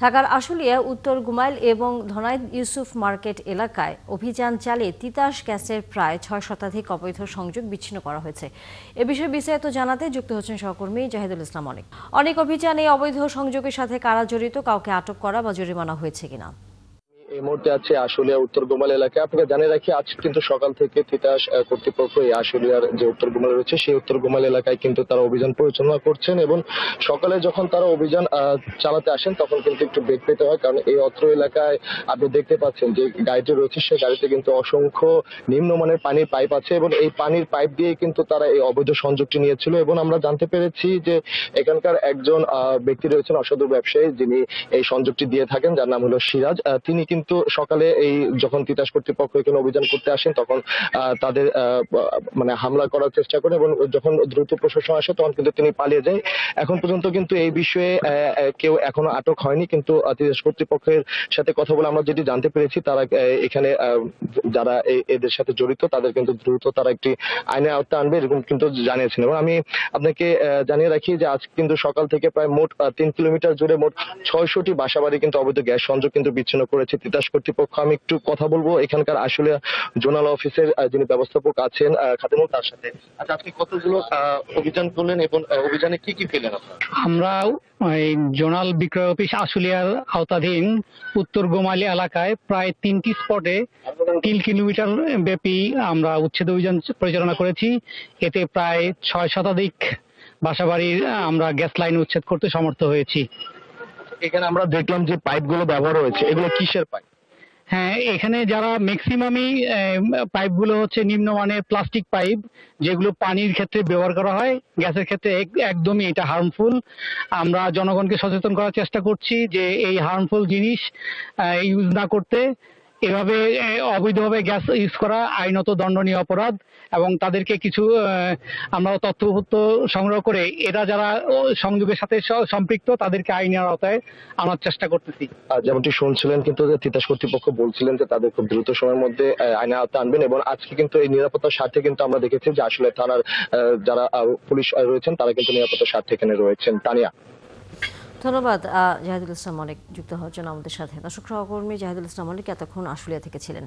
ঢাকার আশুলিয়া, উত্তর গুমাইল এবং ধনাইদ ইউসুফ মার্কেট এলাকায় অভিযান চালিয়ে তিতাস গ্যাসের প্রায় ৬ শতাধিক অবৈধ সংযোগ বিচ্ছিন্ন করা হয়েছে। এ বিষয়ে বিস্তারিত জানাতে যুক্ত হচ্ছেন সহকর্মী জাহিদুল ইসলাম অনেক। অনেক অভিযানে অবৈধ সংযোগের সাথে কারা জড়িত, কাউকে আটক করা বা জরিমানা হয়েছে কিনা। এই মুহূর্তে আছে আশুলিয়া উত্তর গোমাল এলাকায়। আপনাকে জানিয়ে রাখি, আজ কিন্তু সকাল থেকে তিতাস কর্তৃপক্ষ এই আশুলিয়ার যে উত্তর গোমাল রয়েছে সেই উত্তর গোমাল এলাকায় কিন্তু তারা অভিযান পরিচালনা করছেন এবং সকালে যখন তারা অভিযান চালাতে আসেন তখন কিন্তু একটু বেগ পেতে হয়, কারণ এই অত্র এলাকায় আপনি দেখতে পাচ্ছেন যে গাড়িটি রয়েছে সেই গাড়িতে কিন্তু অসংখ্য নিম্নমানের পানির পাইপ আছে এবং এই পানির পাইপ দিয়ে কিন্তু তারা এই অবৈধ সংযোগটি নিয়েছিল। এবং আমরা জানতে পেরেছি যে এখানকার একজন ব্যক্তি রয়েছেন অসাধু ব্যবসায়ী, যিনি এই সংযোগটি দিয়ে থাকেন, যার নাম হলো সিরাজ। তিনি কিন্তু সকালে এই যখন তিতাস কর্তৃপক্ষ এখানে অভিযান করতে আসেন তখন তাদের মানে হামলা করার চেষ্টা করে এবং যখন দ্রুত প্রশাসন আসে তখন কিন্তু তিনি পালিয়ে যায়। এখন পর্যন্ত কিন্তু এই বিষয়ে কেউ এখনো আটক হয়নি, কিন্তু তিতাস কর্তৃপক্ষের সাথে কথা বলে আমরা যেটি জানতে পেরেছি, তারা এখানে যারা এদের সাথে জড়িত তাদের কিন্তু দ্রুত তারা একটি আইনের আওতায় আনবে এরকম কিন্তু জানিয়েছেন। এবং আমি আপনাকে জানিয়ে রাখি যে আজ কিন্তু সকাল থেকে প্রায় মোট ৩ কিলোমিটার জুড়ে মোট ৬০০টি বাসাবাড়ি কিন্তু অবৈধ গ্যাস সংযোগ কিন্তু বিচ্ছিন্ন করেছে তিতাস কর্তৃপক্ষ। আমি একটু কথা বলবো এখানকার আশুলিয়া জোনাল অফিসের যিনি ব্যবস্থাপক আছেন খাদিমুল, তার সাথে। আচ্ছা, আপনি কতগুলো অভিযান করলেন এবং অভিযানে কি কি পেলেন আপনারা? আমরা এই জোনাল বিক্রয় অফিস আশুলিয়ার আওতাধীন উত্তর গোমালি এলাকায় প্রায় 3টি স্পটে 3 কিলোমিটার ব্যাপী আমরা উচ্ছেদ অভিযান পরিচালনা করেছি। এতে প্রায় 6 শতাধিক বাসাবাড়ির আমরা গ্যাস লাইন উচ্ছেদ করতে সমর্থ হয়েছি। এখানে আমরা দেখলাম যে পাইপগুলো ব্যবহার হয়েছে, এগুলো কিসের পাইপ? হ্যাঁ, এখানে যারা ম্যাক্সিমামই পাইপগুলো হচ্ছে নিম্নমানের প্লাস্টিক পাইপ, যেগুলো পানির ক্ষেত্রে ব্যবহার করা হয়, গ্যাসের ক্ষেত্রে একদমই এটা হার্মফুল। আমরা জনগণকে সচেতন করার চেষ্টা করছি যে এই হার্মফুল জিনিস ইউজ না করতে। এভাবে অবৈধভাবে গ্যাস ইউজ করা আইনত দণ্ডনীয় অপরাধ এবং তাদেরকে কিছু আমরা তথ্যপত্র সংগ্রহ করে এরা যারা সংযোগের সাথে সম্পৃক্ত তাদেরকে আইনের আওতায় আনার চেষ্টা করতেছি। যেমনটি শুনছিলেন, কিন্তু তিতাস কর্তৃপক্ষ বলছিলেন যে তাদের খুব দ্রুত সময়ের মধ্যে আইনের আওতায় আনবেন। এবং আজকে কিন্তু এই নিরাপত্তার স্বার্থে কিন্তু আমরা দেখেছি যে আসলে থানার যারা পুলিশ রয়েছেন তারা কিন্তু নিরাপত্তার স্বার্থে এখানে রয়েছেন। তানিয়া, ধন্যবাদ জাহিদুল ইসলাম অনেক যুক্ত হওয়ার জন্য আমাদের সাথে। দর্শক সহকর্মী জাহিদুল ইসলাম অনেক এতক্ষণ আশুলিয়া থেকে ছিলেন।